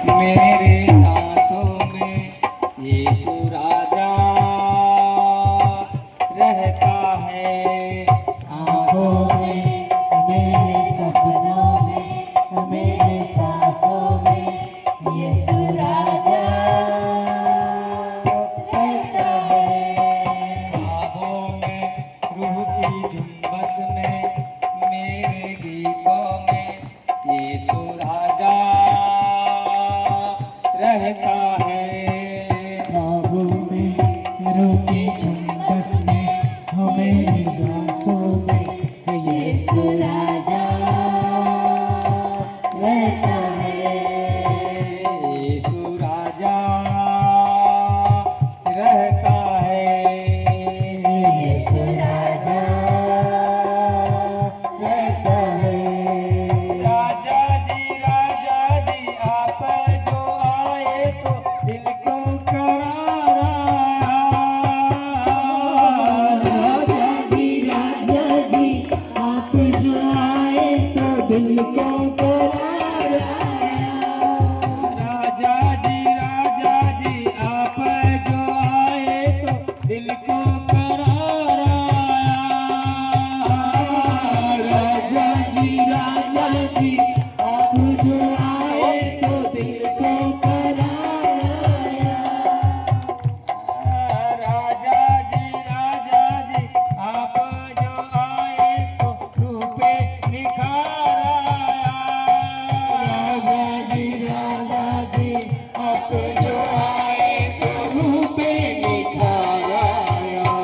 मेरे सांसों में यीशु राजा रहता है। आँखों में, मेरे सपनों में, मेरे सांसों में यीशु राजा रहता है। ख्वाबों में, रूह की झुम्बस में, मेरे गीतों में यीशु राजा रहता है। ख्वाबों में, रूह की झुम्बस में, हो मेरी सांसों में यीशु राजा रहता है। यीशु राजा रहता है। यीशु राजा रहता है। राजा जी आप जो आए तो दिल को करारा। राजा जी आप जो आए तो दिल को करार आया। राजा जी आप जो आए तो दिल को करार आया। राजा जी आप जो आए तो दिल को करार आया। राजा जी आप जो आए तो रूह पे निखार आया। राजा जी आप जो आए तो रूह पे निखार आया।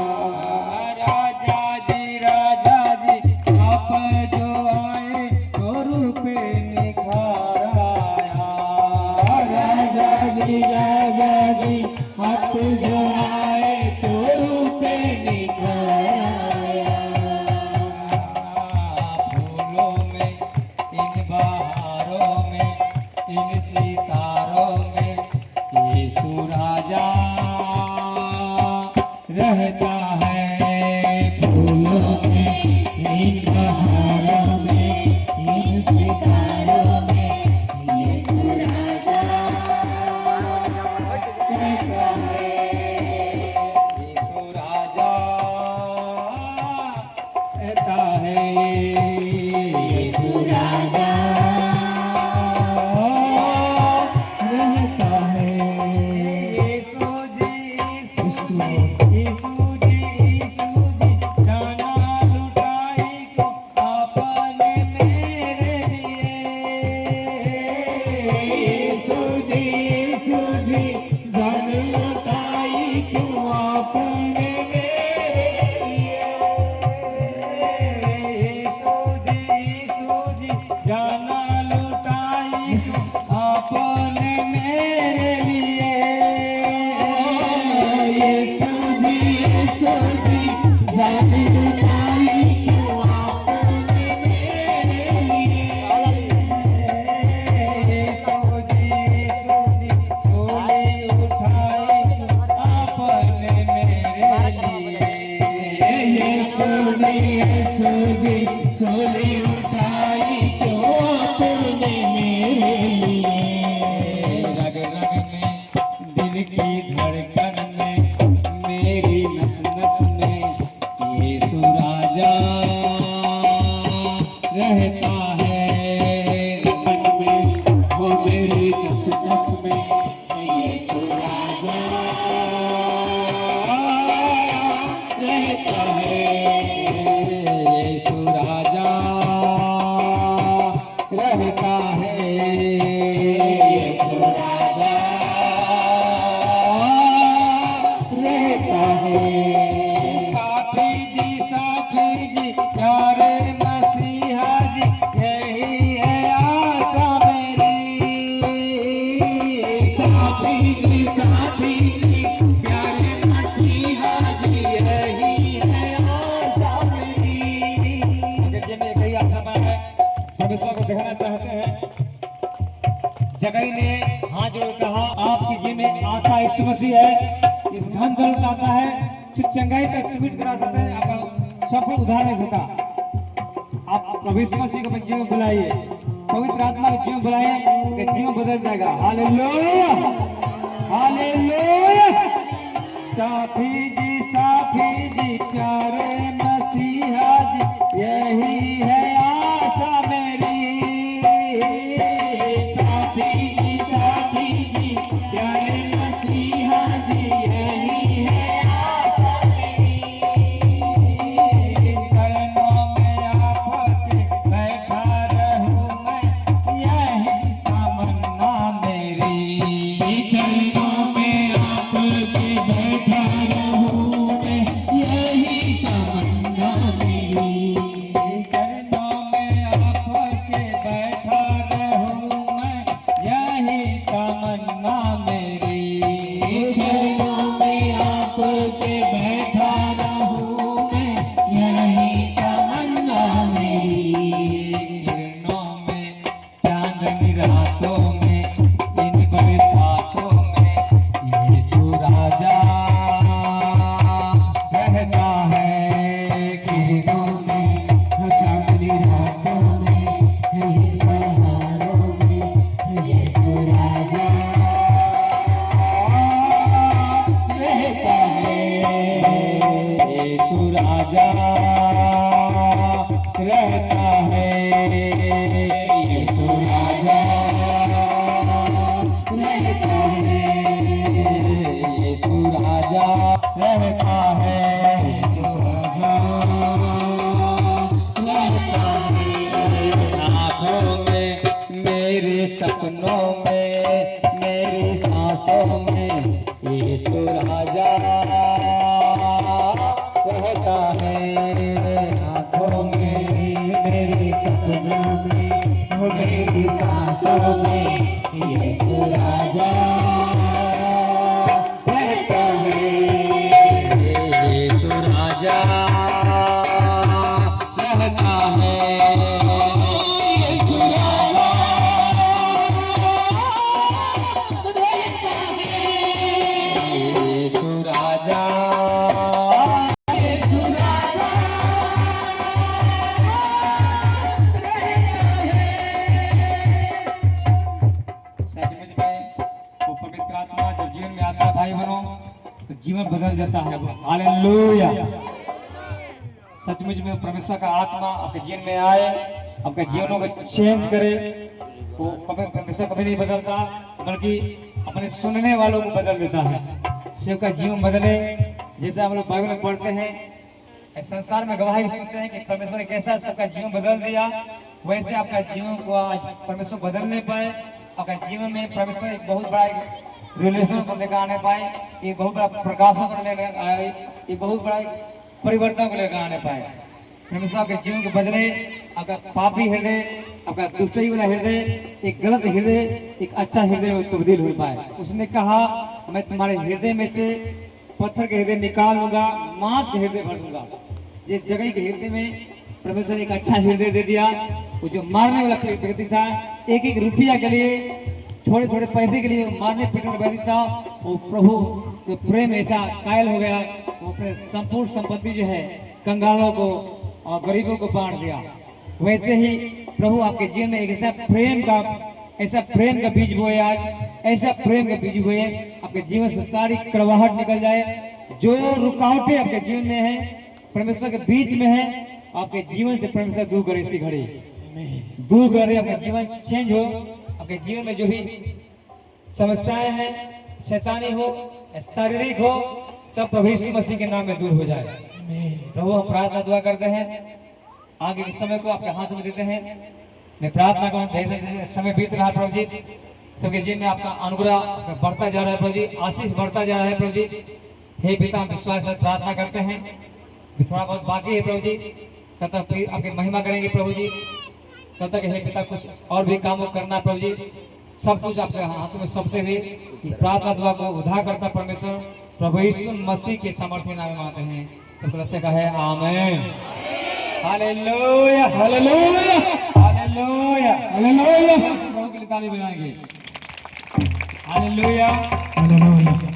राजा जी आप जो आए तो रूह पे निखार आया। राजा जी आप जो आए तो रूह पे निखार आया। फूलों में, इन बहारों में, इन सितारों में यीशु राजा रहता है। फूलों में, इन बहारों में, इन सितारों में यीशु राजा रहता है। यीशु राजा रहता है। यीशु राजा रहता है। यीशु इसमें जी जाना लुटाई को आपने मेरे लिए। यीशु जी जान लुटाई क्यों आपने मेरे लिए। यीशु जी जाना लुटाई आपने मेरे लिए। यीशु जी जान लुटाई क्यों आपने मेरे लिए। यीशु जी झोली उठाई आपने मेरे लिए। यीशु जी झोली उठाई क्यों आपने मेरे लिए। रग रग में, दिल की धड़कन में, मेरी नस नस में यीशु राजा रहता है। मन में हो मेरी नस नस में यीशु राजा रहता है। यीशु राजा रहता है। यीशु राजा रहता है। साथी जी प्यारे मसीहा जी यही है आशा मेरी। साथी जी प्यारे मसीहा जी यही है आशा मेरी। जगह में कई आशा है, परमेश्वर को देखना चाहते हैं। जगह ने हाथ जोड़ कहा आपकी जी में आशा यीशु मसीह है। ये धन दौलत आशा है, सिर्फ चंगाई तक सीमित करा सकते हैं, आपका सफल उधार नहीं सकता। आप प्रभु यीशु मसीह को अपने जीवन में बुलाइए। पवित्र आत्मा के जीवन बुलाए कि जीवन बदल जाएगा। Hallelujah hallelujah. साफी जी प्यारे मसीहा जी, यही है आशा मेरी। साफी जी प्यारे मसीहा जी, यही है आशा मेरी। चरणों में आपके बैठा रहूं मैं, यही तमन्ना मेरी। चरणों में आपके बैठा रहूं मैं, यही तमन्ना मेरी। चरणों में आपके बैठा रहूं मैं, यही तमन्ना मेरी। चरणों में आपके बैठा रहूं मैं, यही तमन्ना मेरी। किरणों में चांदनी रातों में, इन बरसातों में, यीशु राजा रहता है। किरणों में चांदनी रातों में, इन बहारों में, यीशु राजा रहता है। यीशु राजा रहता है। यीशु राजा रहता है। यीशु राजा रहता है। यीशु राजा रहता है। आँखों में, मेरे सपनों में, मेरी सांसों में, यीशु राजा रहता है। आँखों में, मेरे सपनों में, मेरी सांसों में, यीशु राजा रहता है। यीशु राजा रहता है। यीशु राजा रहता है। यीशु राजा यीशु राजा सचमुच में वो पवित्र आत्मा जब जीवन में आता है भाई बहनों, तो जीवन बदल जाता है। हालेलुया। सचमुच में परमेश्वर का आत्मा आपके जीवन में आए, आपके जीवनों को चेंज करे। वो परमेश्वर कभी नहीं बदलता, बल्कि अपने सुनने वालों को बदल देता है। शिव का जीवन बदले, जैसे हम लोग बाइबल में पढ़ते हैं, इस संसार में गवाही सुनते हैं कि परमेश्वर ने कैसा सबका जीवन बदल दिया, वैसे आपका जीवन को आज परमेश्वर बदल नहीं पाए। आपका जीवन में परमेश्वर एक बहुत बड़ा रिलेशन को लेकर आने पाए, एक बहुत बड़ा प्रकाशन को लेकर आए, एक बहुत बड़ा परिवर्तन को लेकर आने पाए। परमेश्वर आपके जीवन को बदले, आपका पापी हृदय, आपका दुष्टई वाला हृदय, एक गलत हृदय एक अच्छा हृदय में तब्दील हो पाए। उसने कहा, मैं तुम्हारे हृदय में से पत्थर के हृदय निकाल लूंगा, मांस के हृदय भर दूंगा। जिस जगह के हृदय में परमेश्वर ने एक अच्छा हृदय दे दिया, वो जो मारने वाला व्यक्ति था, एक एक रुपया के लिए, थोड़े थोड़े पैसे के लिए मारने पीटने वाला व्यक्ति था, वो प्रभु के प्रेम ऐसा कायल हो गया, वो अपने संपूर्ण संपत्ति जो है कंगालों को और गरीबों को बांट दिया। वैसे ही प्रभु आपके जीवन में एक ऐसा प्रेम का बीज बोए, आज ऐसा प्रेम का बीज बोए, आपके जीवन से सारी कड़वाहट निकल जाए। जो रुकावटें आपके जीवन में है, परमेश्वर के बीच में है, आपके जीवन से परमेश्वर दूर करे, इसी घड़ी दूर करे, आपका जीवन चेंज हो। आपके जीवन में जो भी समस्याएं हैं, शैतानी हो या शारीरिक हो, सब प्रभु यीशु मसीह के नाम में दूर हो जाए। प्रभु हम प्रार्थना दुआ करते हैं, आगे के समय को आपके हाथ में देते हैं। मैं प्रार्थना करूं, जैसे जैसे समय बीत रहा है प्रभु जी, सबके जीवन में आपका अनुग्रह बढ़ता जा रहा है प्रभु जी, आशीष बढ़ता जा रहा है प्रभु जी। हे पिता, हम विश्वास से प्रार्थना करते हैं, थोड़ा बहुत बाकी है प्रभु जी, तब तक फिर आपकी महिमा करेंगे प्रभु जी। तब तक हे पिता कुछ और भी काम करना प्रभु जी, सब कुछ आपके हाथों में सौंपते हुए प्रार्थना दुआ को उद्धार करता परमेश्वर प्रभु यीशु मसीह के सामर्थ्य नाम में मांगते हैं। सब से कहे आमीन। हालेलुया हालेलुया हालेलुया हालेलुया प्रभु के लिए ताली बजाएंगे। Hallelujah hallelujah.